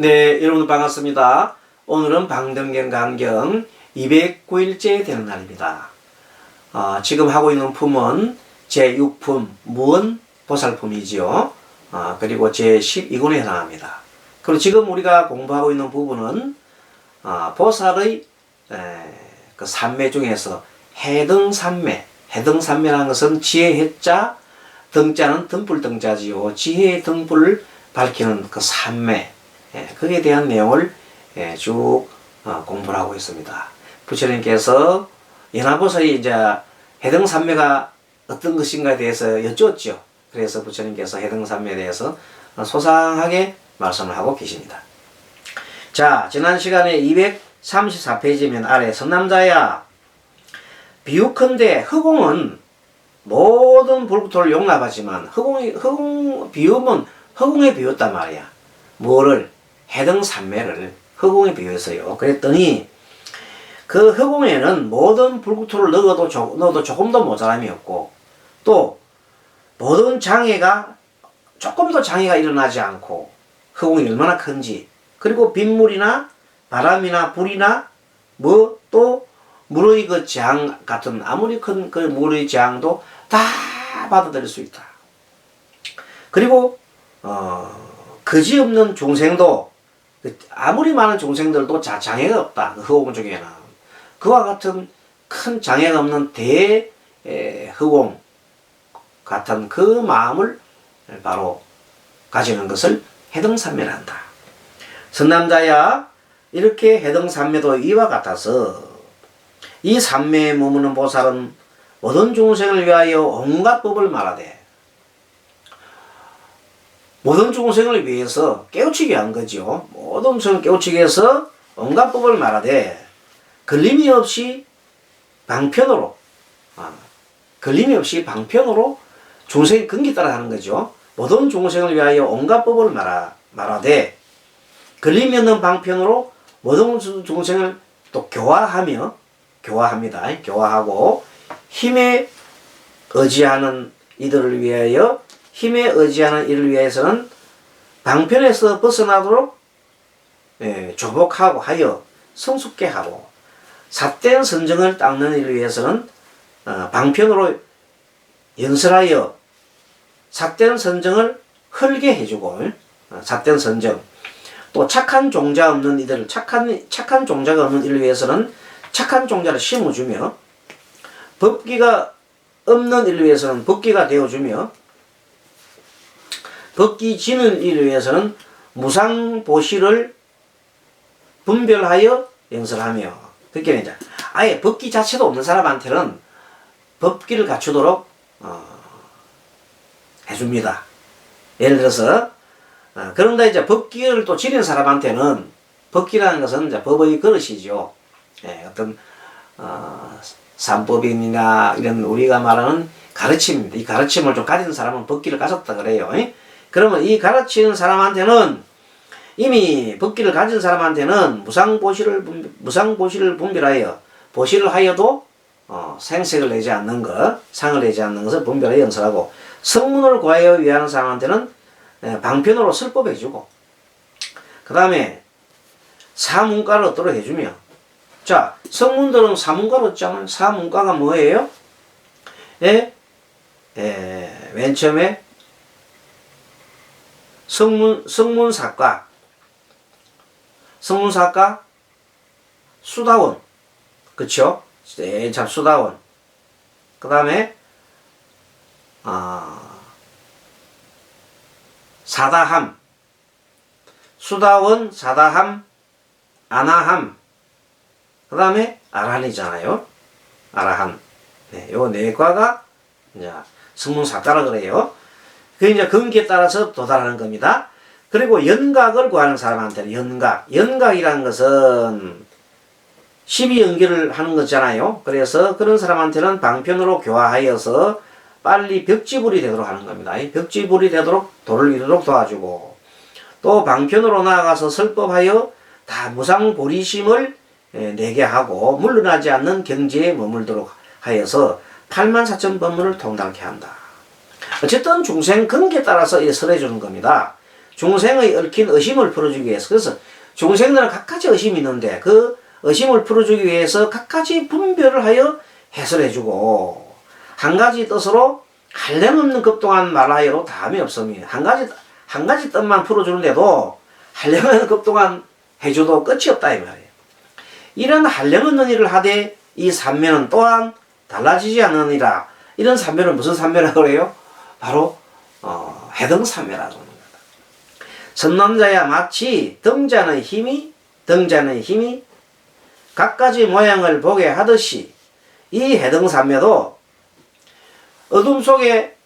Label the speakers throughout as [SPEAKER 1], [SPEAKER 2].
[SPEAKER 1] 네, 여러분 반갑습니다. 오늘은 방등경 강경 209일째 되는 날입니다. 지금 하고 있는 품은 제6품 무언 보살품이지요. 그리고 제12군에 해당합니다. 그리고 지금 우리가 공부하고 있는 부분은 보살의 그 삼매 중에서 해등삼매, 해등삼매라는 것은 지혜 해자, 등자는 등불 등자지요. 지혜의 등불을 밝히는 그 삼매, 거기에 대한 내용을 쭉 공부를 하고 있습니다. 부처님께서 연화보살이 이제 해등삼매가 어떤 것인가에 대해서 여쭈었죠. 그래서 부처님께서 해등삼매에 대해서 소상하게 말씀을 하고 계십니다. 자, 지난 시간에 234페이지면 아래 선남자야, 비유컨대 허공은 모든 불구토를 용납하지만 비유면 허공에 비웠단 말이야. 뭐를? 해등삼매를 허공에 비웠어요. 그랬더니 그 허공에는 모든 불구토를 넣어도 조금도 모자람이 없고, 또 모든 장애가 조금도 장애가 일어나지 않고, 허공이 얼마나 큰지, 그리고 빗물이나 바람이나 불이나 또 물의 그 재앙 같은 아무리 큰 그 물의 재앙도 다 받아들일 수 있다. 그리고 거지없는 중생도 아무리 많은 중생들도 장애가 없다. 그 허공 중에는 그와 같은 큰 장애가 없는 대허공 같은 그 마음을 바로 가지는 것을 해등삼매란다. 선남자야, 이렇게 해등삼매도 이와 같아서 이 삼매에 머무는 보살은 모든 중생을 위하여 온갖 법을 말하되, 모든 중생을 위해서 깨우치게 한 거죠. 모든 중생을 깨우치기 위해서 온갖 법을 말하되 걸림이 없이 방편으로 중생의 근기 따라 하는 거죠. 모든 중생을 위하여 온갖 법을 말하되 걸림이 없는 방편으로 모든 중생을 또 교화합니다. 교화하고 힘에 의지하는 이들을 위하여, 힘에 의지하는 이를 위해서는 방편에서 벗어나도록 조복하고 하여 성숙케 하고, 삿된 선정을 닦는 이를 위해서는 방편으로 연설하여 삿된 선정을 헐게 해주고, 삿된 선정, 또 착한 종자 없는 이들, 착한 종자가 없는 이를 위해서는 착한 종자를 심어주며, 법기가 없는 이를 위해서는 법기가 되어주며, 법기 지는 이를 위해서는 무상보시를 분별하여 연설하며, 그러니까 이제 아예 법기 자체도 없는 사람한테는 법기를 갖추도록 해줍니다. 예를 들어서 그런데 이제 법기를 또 지닌 사람한테는, 법기라는 것은 이제 법의 그릇이죠. 어떤 삼법이나 이런 우리가 말하는 가르침입니다. 이 가르침을 좀 가진 사람은 법기를 가졌다 그래요. 그러면 이 가르치는 사람한테는, 이미 법기를 가진 사람한테는 무상보시를 분별하여, 보시를 하여도 생색을 내지 않는 것, 상을 내지 않는 것을 분별하여 연설하고, 성문을 구하여 위하는 사람한테는 방편으로 설법해주고, 그 다음에 사문가를 얻도록 해주며, 자, 성문들은 사문가를 얻잖아요. 사문가가 뭐예요? 맨 처음에 성문사과, 수다원, 그쵸? 참 수다원. 그 다음에 사다함, 수다원, 사다함, 아나함, 그 다음에 아라한이잖아요. 아라한. 요 네 과가 이제 성문사과라 그래요. 그 이제 근기에 따라서 도달하는 겁니다. 그리고 연각을 구하는 사람한테는 연각이라는 것은 12연기를 하는 거잖아요. 그래서 그런 사람한테는 방편으로 교화하여서 빨리 벽지불이 되도록 하는 겁니다. 벽지불이 되도록 도를 이루도록 도와주고, 또 방편으로 나아가서 설법하여 다 무상보리심을 내게 하고 물러나지 않는 경지에 머물도록 하여서 84,000법문을 통달케 한다. 어쨌든 중생 근기에 따라서 설해주는 겁니다. 중생의 얽힌 의심을 풀어주기 위해서. 그래서 중생들은 갖가지 의심이 있는데 그 의심을 풀어주기 위해서 갖가지 분별을 하여 해설해주고, 한 가지 뜻으로 한량없는 급동안 말하여로 다음이 없음이. 한 가지 뜻만 풀어주는데도 한량없는 급동안 해줘도 끝이 없다 이 말이에요. 이런 한량없는 일을 하되 이 삼매는 또한 달라지지 않으니라. 이런 삼매는 무슨 삼매라고 그래요? 바로 해등삼매라고 합니다. 선남자야 마치 등잔의 힘이 갖가지 모양을 보게 하듯이 이 해등삼매도 어둠 속에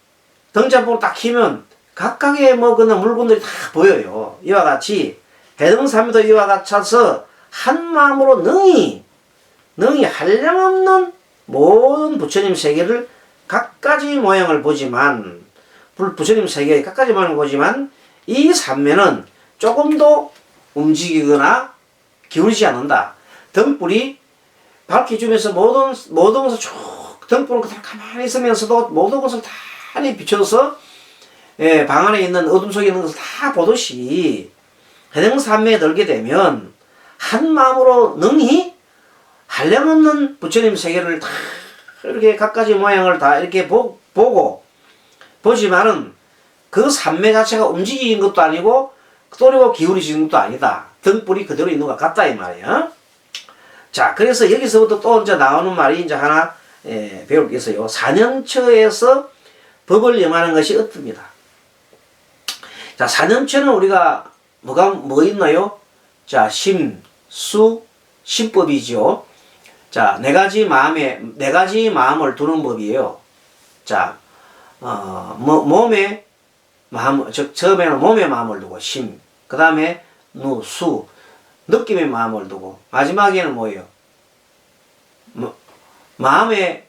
[SPEAKER 1] 등잔불을 딱 켜면 각각의 그런 물건들이 다 보여요. 이와 같이 해등삼매도 이와 같아서 한 마음으로 능히 한량없는 모든 부처님 세계를 각가지 모양을 보지만, 부처님 세계의 각가지 모양을 보지만 이 삼매는 조금도 움직이거나 기울이지 않는다. 등불이 밝혀주면서 모든 것을 쭉 등불은 그대로 가만히 있으면서도 모든 것을 다 비춰서 방 안에 있는 어둠 속에 있는 것을 다 보듯이 해등삼매에 들게 되면 한 마음으로 능히 한량없는 부처님 세계를 다 이렇게 각가지 모양을 다 이렇게 보지만은 그 삼매 자체가 움직이는 것도 아니고 그리고 기울이지는 것도 아니다. 등불이 그대로 있는 것 같다 이 말이야. 자, 그래서 여기서부터 또 이제 나오는 말이 이제 하나 배울 게 있어요. 사념처에서 법을 영하는 것이 어떻습니다. 자, 사념처는 우리가 뭐 있나요? 자, 심, 수, 심법이죠. 자, 네 가지 마음을 두는 법이에요. 자, 몸에 마음, 즉 처음에는 몸의 마음을 두고 심, 그 다음에 수, 느낌의 마음을 두고, 마지막에는 뭐예요? 마음의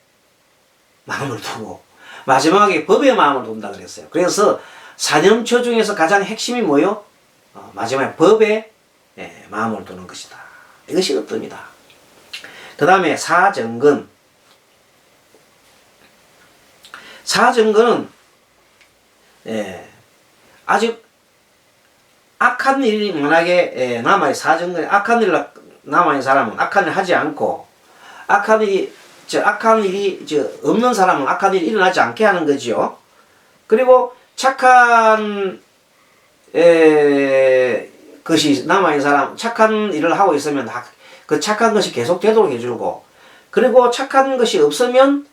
[SPEAKER 1] 마음을 두고, 마지막에 법의 마음을 둔다 그랬어요. 그래서 사념처 중에서 가장 핵심이 뭐예요? 마지막에 법의 마음을 두는 것이다. 이것이 어떻습니다. 그 다음에 사정근. 사정근은 아직 악한 일이 만약에 남아있는 사정근에 악한 일 남아있는 사람은 악한 일 하지 않고, 악한 일이 없는 사람은 악한 일이 일어나지 않게 하는 거지요. 그리고 착한 것이 남아있는 사람, 착한 일을 하고 있으면 그 착한 것이 계속 되도록 해주고, 그리고 착한 것이 없으면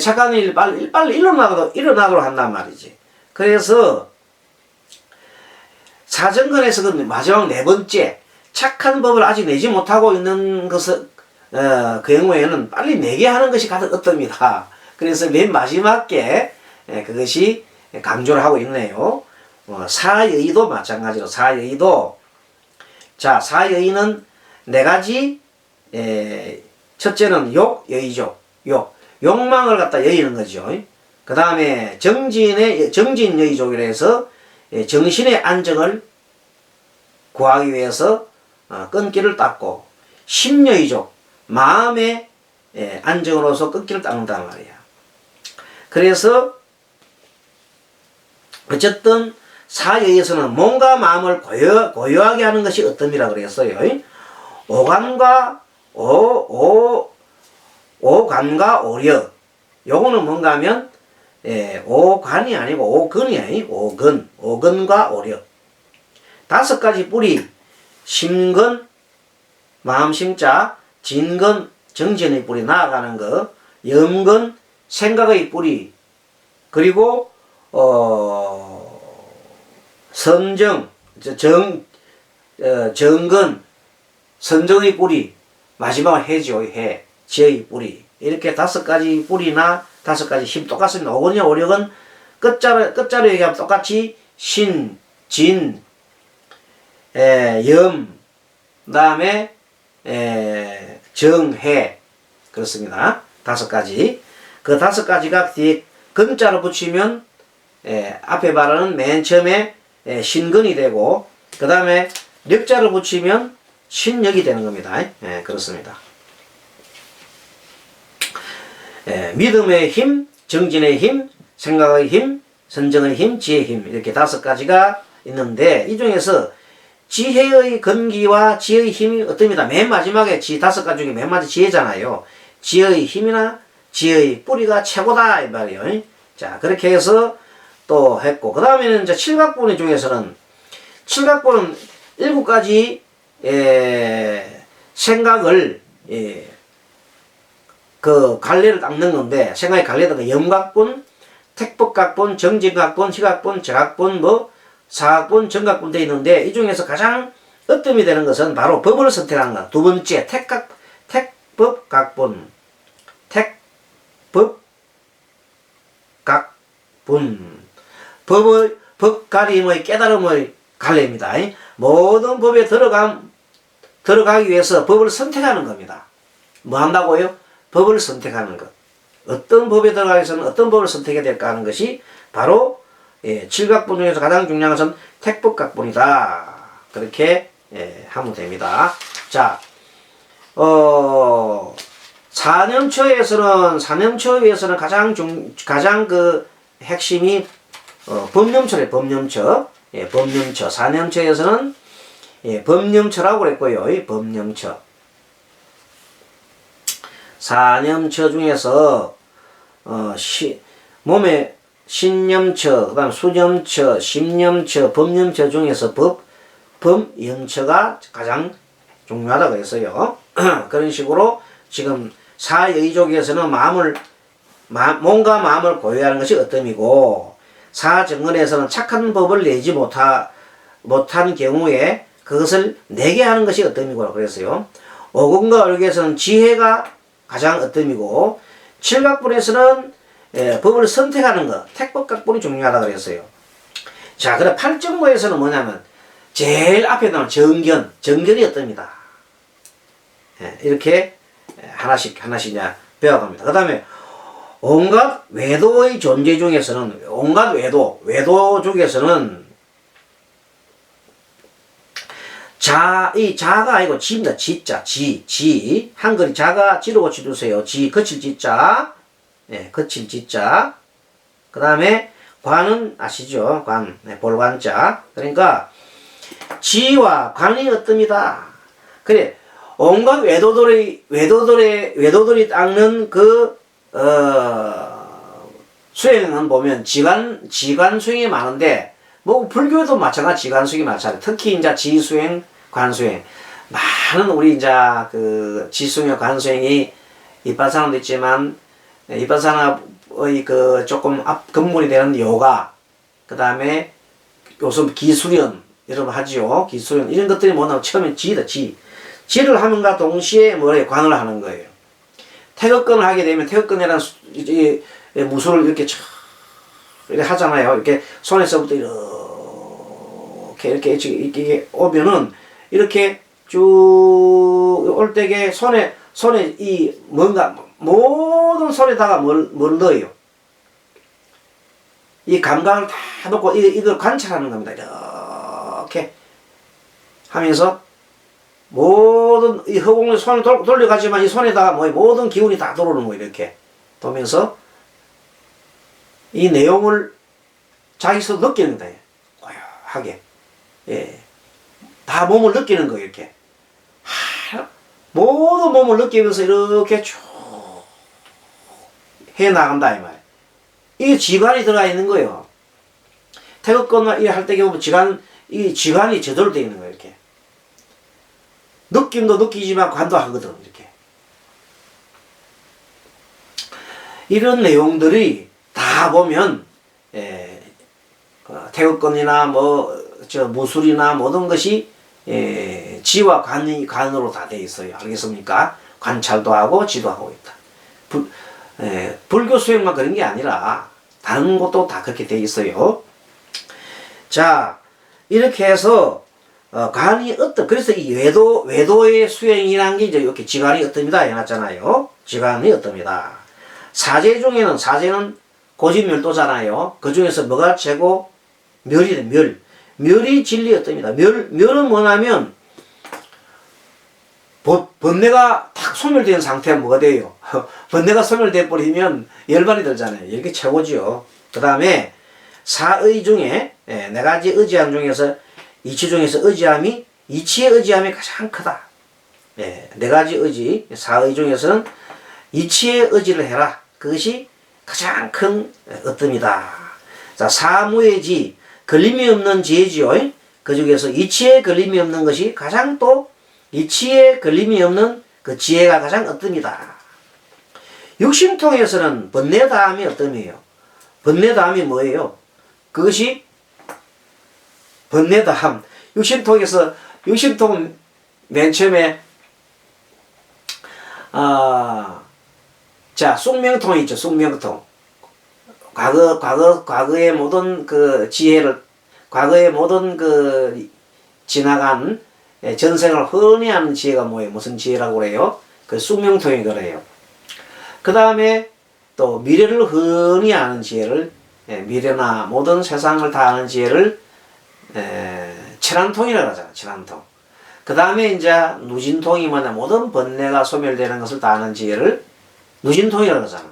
[SPEAKER 1] 착한 일이 빨리 일어나도록 한단 말이지. 그래서 사정근에서 그 마지막 네 번째 착한 법을 아직 내지 못하고 있는 것은 그 경우에는 빨리 내게 하는 것이 가장 어떻습니다. 그래서 맨 마지막 게 그것이 강조를 하고 있네요. 사여의도 마찬가지로 사여의도. 자, 사여의는 네 가지. 첫째는 욕여의죠. 욕망을 갖다 여의는 거죠. 그 다음에 정진여의족이라 해서 정신의 안정을 구하기 위해서 끈기를 닦고, 심여의족, 마음의 안정으로서 끈기를 닦는단 말이야. 그래서 어쨌든 사여에서는 몸과 마음을 고요하게 하는 것이 어떤이라 그랬어요. 오감과 오려. 요거는 뭔가 하면 오관이 아니고 오근이 오근과 오려. 다섯 가지 뿌리, 심근, 마음심자, 진근, 정진의 뿌리 나아가는 거, 염근, 생각의 뿌리, 그리고 선정, 정근, 선정의 뿌리, 마지막은 해죠. 지혜의 뿌리. 이렇게 다섯 가지 뿌리나 다섯 가지 힘 똑같습니다. 오근이나 오력은 끝자로 얘기하면 똑같이 신, 진, 염, 그 다음에 정해. 그렇습니다. 다섯 가지. 그 다섯 가지가 뒤에 근자로 붙이면 앞에 말하는 맨 처음에 신근이 되고, 그 다음에 력자로 붙이면 신력이 되는 겁니다. 그렇습니다. 믿음의 힘, 정진의 힘, 생각의 힘, 선정의 힘, 지혜의 힘, 이렇게 다섯 가지가 있는데 이 중에서 지혜의根기와 지혜의 힘이 어떻습니다. 맨 마지막에 지 5가지 중에 맨 마지막 지혜잖아요. 지혜의 힘이나 지혜의 뿌리가 최고다 이 말이에요. 자 그렇게 해서 또 했고 그 다음에는 이제 칠각본의 중에서는 칠각본은 7가지 생각을 그 갈래를 닦는 건데 생각의 갈래가 염각본, 택법각본, 정진각본, 희각본, 제각본, 뭐 사각본, 정각본 되어 있는데 이 중에서 가장 으뜸이 되는 것은 바로 법을 선택하는 것. 두 번째 택법각본, 택법각본 법가림의 깨달음의 갈래입니다. 모든 법에 들어가기 위해서 법을 선택하는 겁니다. 뭐 한다고요? 법을 선택하는 것. 어떤 법에 들어가기 위해서는 어떤 법을 선택해야 될까 하는 것이 바로 칠각본 중에서 가장 중요한 것은 택법각본이다. 그렇게 하면 됩니다. 자, 사념처에서는 가장 그 핵심이 법념처래. 법념처. 법념처. 사념처에서는 법념처라고 그랬고요. 법념처. 사념처 중에서 몸에 신념처, 그다음 수념처, 심념처, 법념처 중에서 법염처가 가장 중요하다고 했어요. 그런 식으로 지금 사의족에서는 몸과 마음을 고유하는 것이 어뜸이고 사정근에서는 착한 법을 내지 못한 경우에 그것을 내게 하는 것이 어뜸이고 그랬어요. 오금과 얼개에서는 지혜가 가장 어뜸이고 칠각본에서는 법을 선택하는 것, 택법각본이 중요하다 그랬어요. 자, 그럼 팔정모에서는 뭐냐면 제일 앞에 나오는 정견이 어떻습니다. 이렇게 하나씩 배워갑니다. 그 다음에 온갖 외도의 존재 중에서는 온갖 외도 중에서는 이 자가 아니고 지입니다. 지자, 지. 한글이 자가 지로 고쳐주세요. 지, 거칠 지자. 거칠 지자. 그 다음에 관은 아시죠? 관, 볼관자. 그러니까 지와 관이 어떻습니다. 그래, 온갖 외도들이 닦는 수행은 보면 지관 수행이 많은데, 뭐, 불교에도 마찬가지 지관 수행이 많잖아요. 특히 이제 지수행, 관수행. 많은 우리 이제 지수행과 관수행이 이빠사나도 있지만, 이빠사나의 조금 앞 근본이 되는 요가, 그 다음에 요즘 기수련, 여러분 하지요. 기수련. 이런 것들이 뭐냐면 처음엔 지다, 지를 하면과 동시에 관을 하는 거예요. 태극권을 하게 되면 태극권이라는 무술을 이렇게 하잖아요. 이렇게 손에서부터 이렇게 오면은 이렇게 쭉 올 때에 손에 모든 손에다가 뭘 넣어요. 이 감각을 다 놓고 이걸 관찰하는 겁니다. 이렇게 하면서 모든 이 허공에 손을 돌려가지만 이 손에다가 모든 기운이 다 들어오는 거예요. 이렇게 돌면서 이 내용을 자기서 느끼는 거예요. 고요하게. 다 몸을 느끼는 거예요. 이렇게 모든 몸을 느끼면서 이렇게 쭉 해나간다 이 말. 이게 지관이 들어가 있는 거예요. 태극권을 할 때 보면 이 지관이 제대로 되어 있는 거예요. 이렇게 느낌도 느끼지만 관도 하거든. 이렇게 이런 내용들이 다 보면 태극권이나 무술이나 모든 것이 지와 관으로 다 되어 있어요. 알겠습니까? 관찰도 하고 지도 하고 있다. 불교 수행만 그런 게 아니라 다른 것도 다 그렇게 되어 있어요. 자, 이렇게 해서 관이 그래서 이 외도의 수행이라는 게 이제 이렇게 지관이 어떻습니다 해놨잖아요. 지관이 어떻습니다. 사제는 고진멸도잖아요. 그 중에서 뭐가 최고? 멸이 진리 어떻습니다. 멸은 뭐냐면 번뇌가 탁 소멸된 상태가 뭐가 돼요? 번뇌가 소멸돼 버리면 열반이 들잖아요. 이렇게 최고지요. 그 다음에 사의 중에 네 가지 의지함 중에서 이치 중에서 의지함이 이치의 의지함이 가장 크다. 네 가지 의지 사의 중에서는 이치의 의지를 해라. 그것이 가장 큰 어뜸이다. 자, 사무의 걸림이 없는 지혜지요. 그 중에서 이치에 걸림이 없는 것이 가장 또 이치에 걸림이 없는 그 지혜가 가장 어뜸이다. 육심통에서는 번뇌다함이 어뜸이에요. 번뇌다함이 뭐예요? 그것이 번뇌다함. 육심통은 맨 처음에 자, 숙명통이 있죠. 숙명통. 과거의 모든 그 지혜를, 과거의 모든 그 지나간 전생을 흔히 하는 지혜가 뭐예요? 무슨 지혜라고 그래요? 그 숙명통이 그래요. 그 다음에 또 미래를 흔히 아는 지혜를, 미래나 모든 세상을 다 아는 지혜를 칠한통이라고 하잖아. 칠한통. 그 다음에 이제 누진통이 뭐냐? 모든 번뇌가 소멸되는 것을 다 아는 지혜를 누진통이라고 하잖아.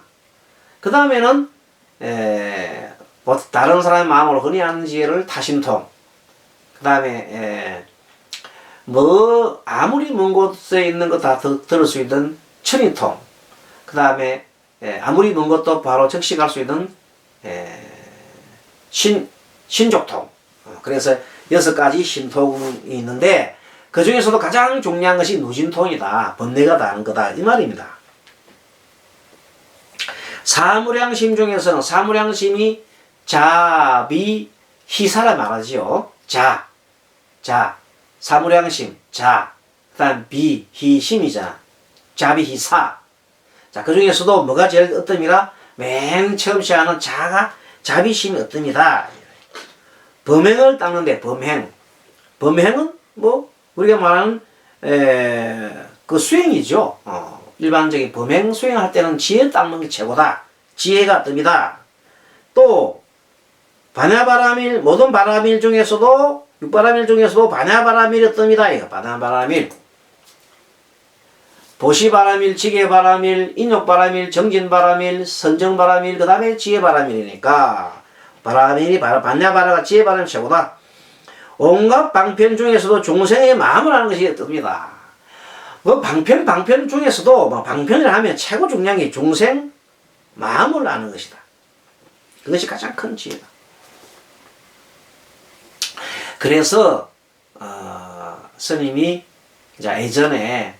[SPEAKER 1] 그 다음에는 다른 사람의 마음을 흔히 아는 지혜를 타심통. 그 다음에 뭐 아무리 먼 곳에 있는 거 다 들을 수 있는 천이통. 그 다음에 아무리 먼 것도 바로 즉시 갈 수 있는 신족통. 그래서 6가지 신통이 있는데 그 중에서도 가장 중요한 것이 누진통이다. 번뇌가 다른 거다. 이 말입니다. 사무량심 중에서는 사무량심이 자, 비, 희사라 말하지요. 자, 사무량심, 자, 그 다음 비, 희, 심이잖아. 자비, 희사. 자, 그 중에서도 뭐가 제일 어뜸이라? 맨 처음 시작하는 자가 자비심이 어뜸이다. 범행을 닦는데 범행은 뭐 우리가 말하는 그 수행이죠. 일반적인 범행 수행할 때는 지혜 닦는 게 최고다. 지혜가 어뜸이다. 또 반야바라밀 모든 바라밀 중에서도 육바라밀 중에서도 반야바라밀이 어뜸이다. 이거 반야바라밀, 보시바라밀, 지게바라밀, 인욕바라밀, 정진바라밀, 선정바라밀, 그 다음에 지혜바라밀이니까 반야바라가 지혜바라밀 최고다. 온갖 방편 중에서도 중생의 마음을 아는 것이 어떻습니다. 뭐 방편 중에서도 뭐 방편을 하면 최고 중요한 게 중생 마음을 아는 것이다. 그것이 가장 큰 지혜다. 그래서 스님이 이제 예전에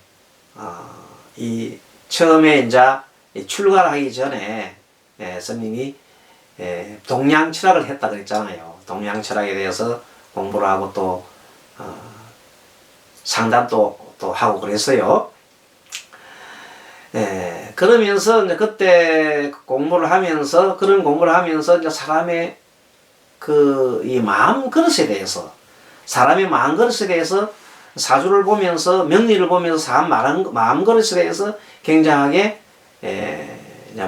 [SPEAKER 1] 이 처음에 이제 출가를 하기 전에 스님이 동양철학을 했다 그랬잖아요. 동양철학에 대해서 공부를 하고 또 상담도 또 하고 그랬어요. 그러면서 이제 그때 공부를 하면서 그런 공부를 하면서 이제 사람의 이 마음 그릇에 대해서 사람의 마음 그릇에 대해서 사주를 보면서 명리를 보면서 사람 마음 그릇에 대해서 굉장하게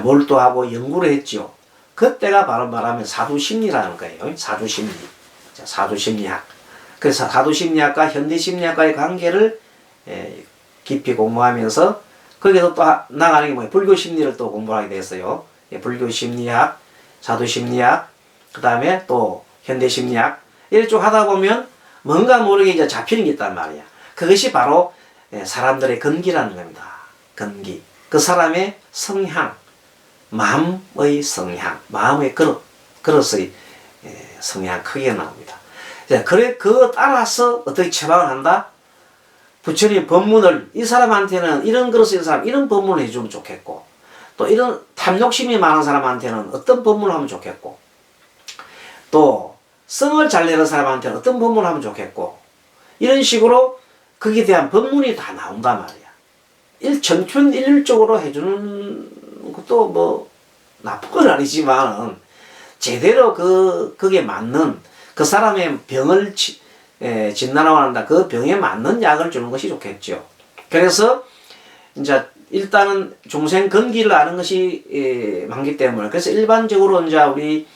[SPEAKER 1] 몰두하고 연구를 했죠. 그때가 바로 말하면 사두심리라는 거예요. 사두심리. 사두심리학. 그래서 사두심리학과 현대심리학과의 관계를 깊이 공부하면서 거기서 또 나가는 게 뭐예요? 불교심리를 또 공부하게 됐어요. 불교심리학, 사두심리학, 그 다음에 또 현대심리학. 이렇게 쭉 하다 보면 뭔가 모르게 이제 잡히는 게 있단 말이야. 그것이 바로 사람들의根기라는 겁니다.根기. 그 사람의 성향, 마음의 성향, 마음의 그릇의 성향 크게 나옵니다. 그래, 그거 따라서 어떻게 처방을 한다? 부처님 법문을 이 사람한테는 이런 그릇을 있는 사람 이런 법문을 해주면 좋겠고, 또 이런 탐욕심이 많은 사람한테는 어떤 법문을 하면 좋겠고, 또 성을 잘 내는 사람한테는 어떤 법문을 하면 좋겠고, 이런 식으로 거기에 대한 법문이 다 나온단 말이야. 전편일률적으로 해주는 것도 뭐 나쁜 건 아니지만 제대로 거기에 맞는 그 사람의 병을 진단하고 한다. 그 병에 맞는 약을 주는 것이 좋겠죠. 그래서 이제 일단은 중생 근기를 아는 것이 많기 때문에, 그래서 일반적으로 이제 우리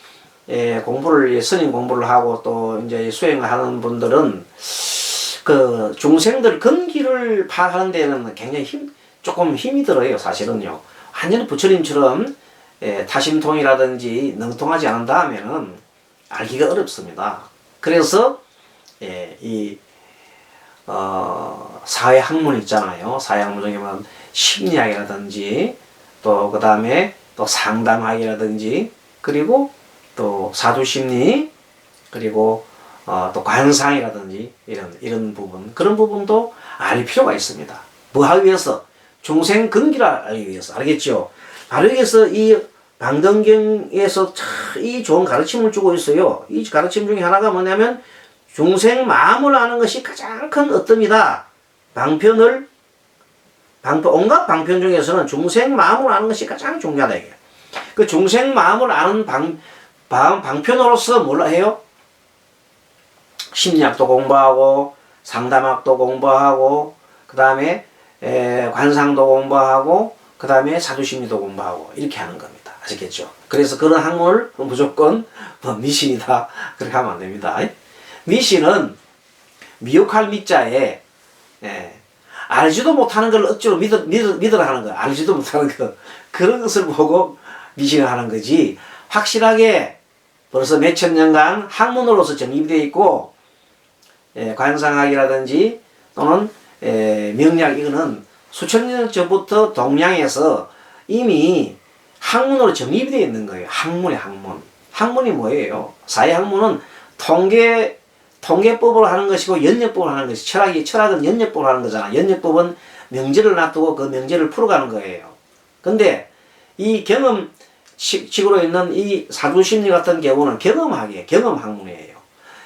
[SPEAKER 1] 스님 공부를 하고 또 이제 수행을 하는 분들은 그 중생들 근기를 파악하는 데는 굉장히 조금 힘이 들어요. 사실은요. 완전히 부처님처럼 타심통이라든지 능통하지 않은 다음에는 알기가 어렵습니다. 그래서 사회학문 있잖아요. 사회학문 중에 보면 심리학이라든지 또 그 다음에 또 상담학이라든지 그리고 또 사주심리 그리고 또 관상이라든지 이런 부분 그런 부분도 알 필요가 있습니다. 뭐 하기 위해서? 중생근기를 알기 위해서. 알겠죠? 바로 여기서 이 방등경에서 이 좋은 가르침을 주고 있어요. 이 가르침 중에 하나가 뭐냐면 중생 마음을 아는 것이 가장 큰 어뜸이다. 온갖 방편 중에서는 중생 마음을 아는 것이 가장 중요하다. 이게. 그 중생 마음을 아는 방편으로서 뭘 해요? 심리학도 공부하고 상담학도 공부하고 그 다음에 관상도 공부하고 그 다음에 사주심리도 공부하고 이렇게 하는 겁니다. 아시겠죠? 그래서 그런 학문을 무조건 미신이다 그렇게 하면 안 됩니다. 미신은 미혹할 미자에 알지도 못하는 걸 억지로 믿으라 하는 거야. 알지도 못하는 거. 그런 것을 보고 미신을 하는 거지. 확실하게 벌써 몇천 년간 학문으로서 정립되어 있고 관상학이라든지 또는 명리학 이거는 수천 년 전부터 동양에서 이미 학문으로 정립이 되어 있는 거예요. 학문이 학문. 학문이 뭐예요? 사회학문은 통계법으로 하는 것이고 연역법으로 하는 것이 철학은 연역법으로 하는 거잖아. 연역법은 명제를 놔두고 그 명제를 풀어가는 거예요. 근데 이 경험식으로 있는 이 사주심리 같은 경우는 경험학이에요. 경험학문이에요.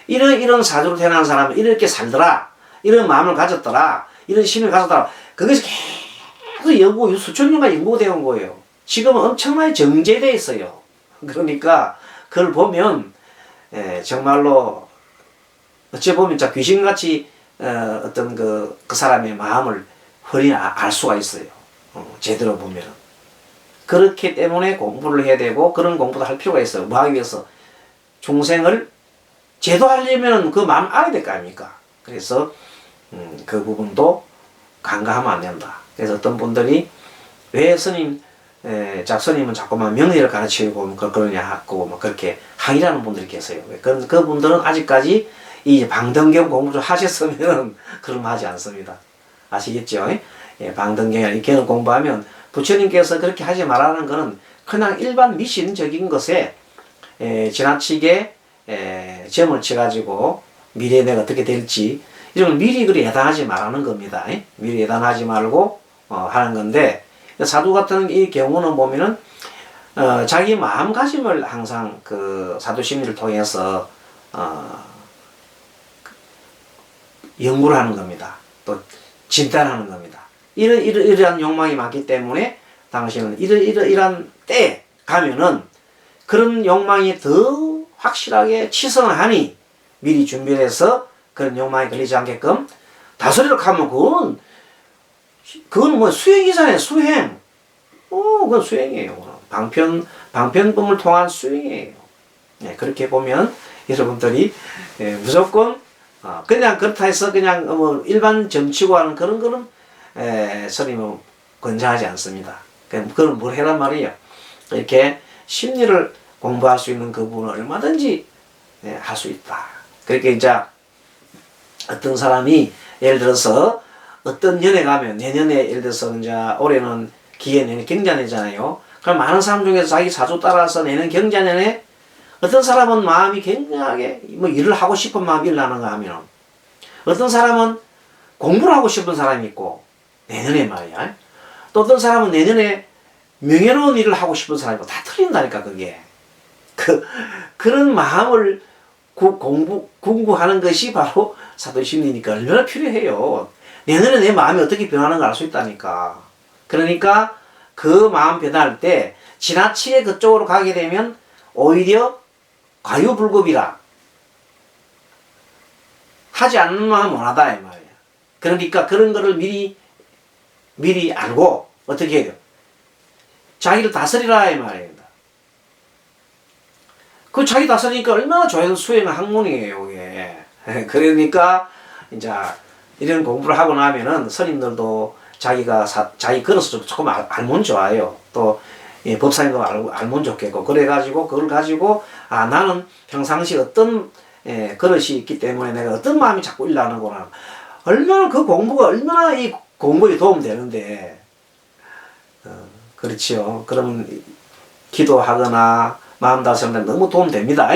[SPEAKER 1] 이런 사주로 태어난 사람은 이렇게 살더라. 이런 마음을 가졌더라. 이런 심리를 가졌더라. 그것이 계속 수천 년간 연구되어 온 거예요. 지금은 엄청나게 정제되어 있어요. 그러니까 그걸 보면 정말로 어찌 보면 진짜 귀신같이 어떤 그 사람의 마음을 훤히 알 수가 있어요. 제대로 보면은. 그렇기 때문에 공부를 해야 되고 그런 공부도 할 필요가 있어요. 뭐 하기 위해서? 중생을 제도하려면 그 마음 알아야 될 거 아닙니까? 그래서 그 부분도 간과하면 안 된다. 그래서 어떤 분들이 왜 스님은 자꾸만 명리를 가르치고 그러냐 하고 뭐 그렇게 항의하는 분들이 계세요. 그 분들은 아직까지 이 방등경 공부 좀 하셨으면 그럼 하지 않습니다. 아시겠죠? 방등경 이렇게 공부하면 부처님께서 그렇게 하지 말라는 것은 그냥 일반 미신적인 것에 지나치게 점을 쳐가지고 미래에 내가 어떻게 될지 이런 걸 미리 그리 예단하지 말라는 겁니다. 미리 예단하지 말고 하는 건데 사주 같은 이 경우는 보면은 자기 마음가짐을 항상 그 사주심리를 통해서 연구를 하는 겁니다. 또 진단하는 겁니다. 이러한 욕망이 많기 때문에 당신은 이러한 때에 가면은 그런 욕망이 더 확실하게 치성하니 미리 준비를 해서 그런 욕망이 걸리지 않게끔 다스리러 가면 그건 뭐 수행이잖아요. 수행. 그건 수행이에요. 방편법을 통한 수행이에요. 그렇게 보면 여러분들이 무조건 그냥 그렇다 해서 그냥 뭐 일반 점치고 하는 그런 거는 스님은 권장하지 않습니다. 그건 뭘 해란 말이에요. 이렇게 심리를 공부할 수 있는 그 부분은 얼마든지 할 수 있다. 그렇게 이제 어떤 사람이 예를 들어서 어떤 년에 가면 내년에 예를 들어서 이제 올해는 기해년에 경자년이잖아요. 그럼 많은 사람 중에서 자기 사주 따라서 내년 경자년에 어떤 사람은 마음이 굉장하게 뭐 일을 하고 싶은 마음이 일어나는가 하면 어떤 사람은 공부를 하고 싶은 사람이 있고 내년에 말이야. 또 어떤 사람은 내년에 명예로운 일을 하고 싶은 사람이 있고 다 틀린다니까 그게. 그런 마음을 공부하는 것이 바로 사도심리니까 얼마나 필요해요. 내년에 내 마음이 어떻게 변하는 걸 알 수 있다니까. 그러니까 그 마음 변할 때 지나치게 그쪽으로 가게 되면 오히려 과유불급이라 하지 않는 마음 원하다 이 말이야. 그러니까 그런 거를 미리 알고 어떻게 해요? 자기를 다스리라 이 말입니다. 그 자기 다스리니까 얼마나 좋은 수행 학문이에요 이게. 그러니까 이제 이런 공부를 하고 나면은 스님들도 자기 걸어서 조금 알면 좋아요. 또 법상도 알면 좋겠고, 그래가지고 그걸 가지고 나는 평상시 어떤 그릇이 있기 때문에 내가 어떤 마음이 자꾸 일어나는구나. 얼마나 그 공부가 얼마나 이 공부에 도움되는데, 그렇지요. 그러면 기도하거나 마음 다스리는 데 너무 도움됩니다.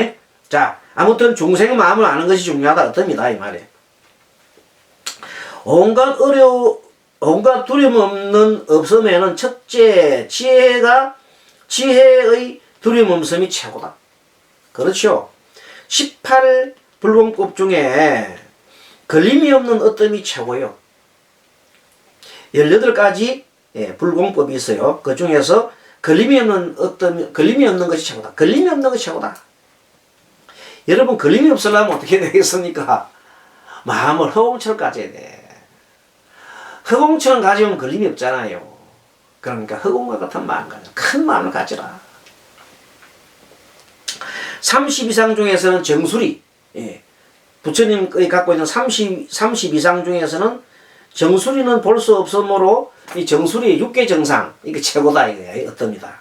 [SPEAKER 1] 자, 아무튼 중생의 마음을 아는 것이 중요하다 어떻습니다 이 말이에요. 온갖 두려움 없는 없음에는 첫째 지혜의 두려움 없음이 최고다. 그렇죠. 18 불공법 중에 걸림이 없는 어뜸이 최고요. 18가지 불공법이 있어요. 그 중에서 걸림이 없는 것이 최고다. 걸림이 없는 것이 최고다. 여러분, 걸림이 없으려면 어떻게 되겠습니까? 마음을 허공처럼 가져야 돼. 허공처럼 가지면 걸림이 없잖아요. 그러니까 허공과 같은 마음 가져. 큰 마음을 가지라. 30 이상 중에서는 정수리, 부처님이 갖고 있는 30 이상 중에서는 정수리는 볼 수 없으므로 이 정수리의 육계정상, 이게 최고다 이거야. 어떻습니다.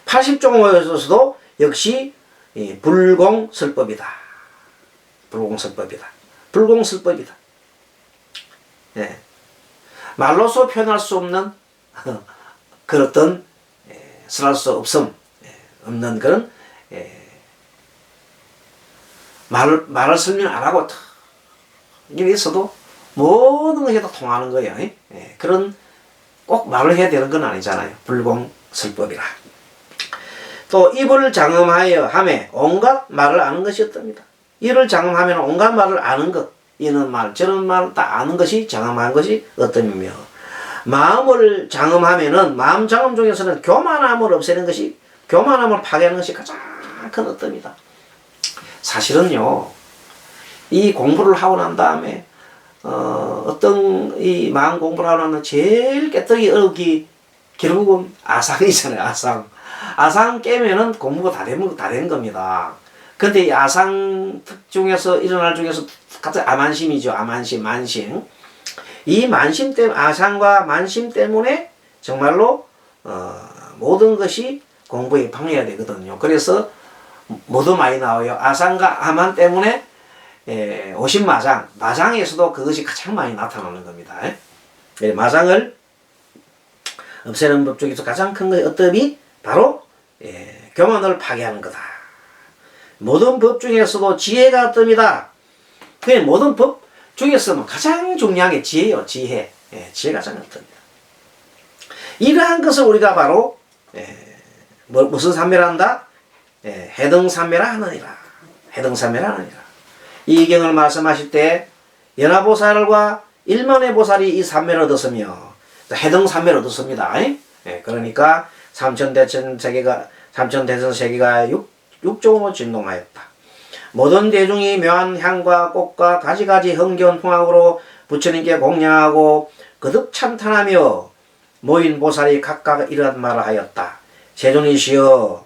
[SPEAKER 1] 80종에서도 역시 불공설법이다. 불공설법이다. 말로서 표현할 수 없는 그런 설할 수 없는 그런 말을 설명 안 하고 이게 있어도 모든 것이 다 통하는 거예요. 그런 꼭 말을 해야 되는 건 아니잖아요. 불공설법이라. 또 입을 장엄하여 하매 온갖 말을 아는 것이 어떻습니다. 이를 장엄하면 온갖 말을 아는 것, 이는 말 저런 말을 다 아는 것이 장엄한 것이 어떠며, 마음을 장엄하면은 마음 장엄 중에서는 교만함을 없애는 것이, 교만함을 파괴하는 것이 가장 큰 어떠입니다. 사실은요, 이 공부를 하고 난 다음에 어떤 이 마음 공부를 하고 나면 제일 깨뜨리기 어렵기 결국은 아상이잖아요. 아상 깨면은 공부가 다 된 겁니다. 근데 이 아상 중에서 일어날 중에서 갑자기 아만심이죠. 만심. 이 만심 때문에, 아상과 만심 때문에 정말로 모든 것이 공부에 방해가 되거든요. 그래서 뭐도 많이 나와요. 아상과 아만 때문에 오십마장, 마장에서도 그것이 가장 많이 나타나는 겁니다. 마장을 없애는 법 중에서 가장 큰 것이 어떻이 바로 교만을 파괴하는 거다. 모든 법 중에서도 지혜가 어떻습니다. 그 모든 법 중에서 가장 중요한 게 지혜예요. 지혜가 가장 어떻습니다. 이러한 것을 우리가 바로 무슨 삼매란다? 해등삼매라 하느니라. 해등삼매라 하느니라. 이 경을 말씀하실 때 연화보살과 일만의 보살이 이 삼매를 얻었으며 해등삼매를 얻었습니다. 그러니까 삼천대천 세계가 육종으로 진동하였다. 모든 대중이 묘한 향과 꽃과 가지가지 흥겨운 풍악으로 부처님께 공양하고 거듭 찬탄하며 모인 보살이 각각 이러한 말을 하였다. 세존이시여,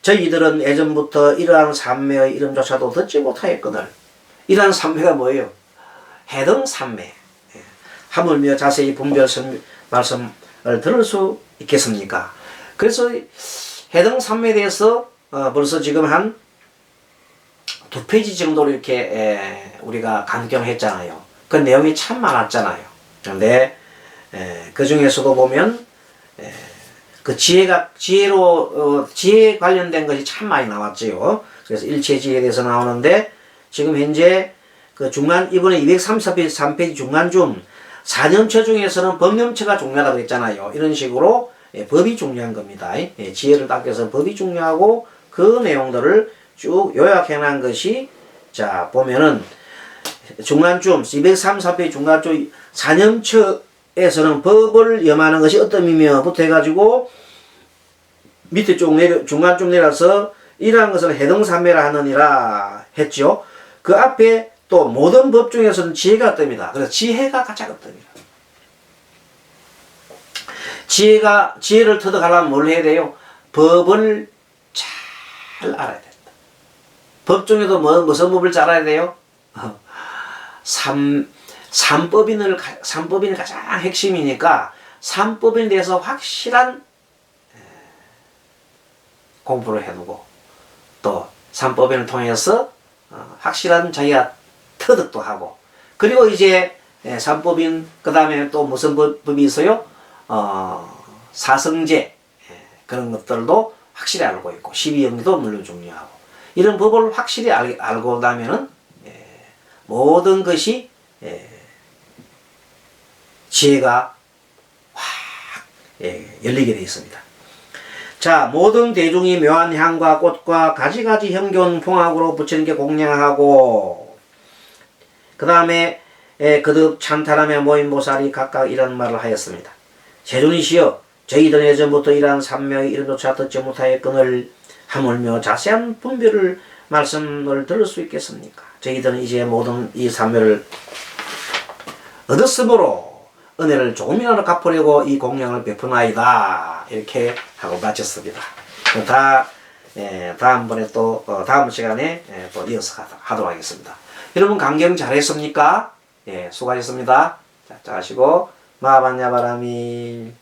[SPEAKER 1] 저희들은 예전부터 이러한 삼매의 이름조차도 듣지 못하였거늘. 이러한 삼매가 뭐예요? 해등삼매. 하물며 자세히 분별 말씀을 들을 수 있겠습니까? 그래서 해등삼매에 대해서 벌써 지금 한 2페이지 정도로 이렇게 우리가 강경했잖아요. 그 내용이 참 많았잖아요. 그런데 그 중에서도 보면 그 지혜 관련된 것이 참 많이 나왔지요. 그래서 일체지혜에 대해서 나오는데 지금 현재 그 이번에 233페이지 중간쯤 사념처 중에서는 법념처가 중요하다고 했잖아요. 이런 식으로 법이 중요한 겁니다. 지혜를 닦여서 법이 중요하고 그 내용들을 쭉 요약해 놓은 것이, 자 보면은 중간쯤 234페이지 중간쯤 사념처에서는 법을 염하는 것이 어떤 의미며부터 해가지고 밑에 중간쯤 내려서 이러한 것을 해등삼매라 하느니라 했죠. 그 앞에 또 모든 법 중에서는 지혜가 뜹니다. 그래서 지혜가 가장 뜹니다. 지혜를 터득하려면 뭘 해야 돼요? 법을 잘 알아야 된다. 법 중에도 무슨 법을 잘 알아야 돼요? 삼법인이 가장 핵심이니까 삼법인에 대해서 확실한 공부를 해두고 또 삼법인을 통해서 확실한 자기가 터득도 하고 그리고 이제 삼법인 그 다음에 또 무슨 법이 있어요? 사성제 그런 것들도 확실히 알고 있고 12영리도 물론 중요하고 이런 법을 확실히 알고 나면은 모든 것이 지혜가 확 열리게 되어 있습니다. 자, 모든 대중이 묘한 향과 꽃과 가지가지 형견 풍악으로 부처님께 공양하고 그 다음에 거듭 찬탄하며 모인 보살이 각각 이런 말을 하였습니다. 세존이시여 저희들 예전부터 이러한 삼명의 이름조차 듣지 못하였거늘 하물며 자세한 분별을 말씀을 들을 수 있겠습니까? 저희들은 이제 모든 이 삼명을 얻었으므로 은혜를 조금이라도 갚으려고 이 공양을 베푸나이다. 이렇게 하고 마쳤습니다. 다음번에 또 다음 시간에 또 이어서 하도록 하겠습니다. 여러분 강경 잘했습니까? 수고하셨습니다. 자, 하시고 마반야바라미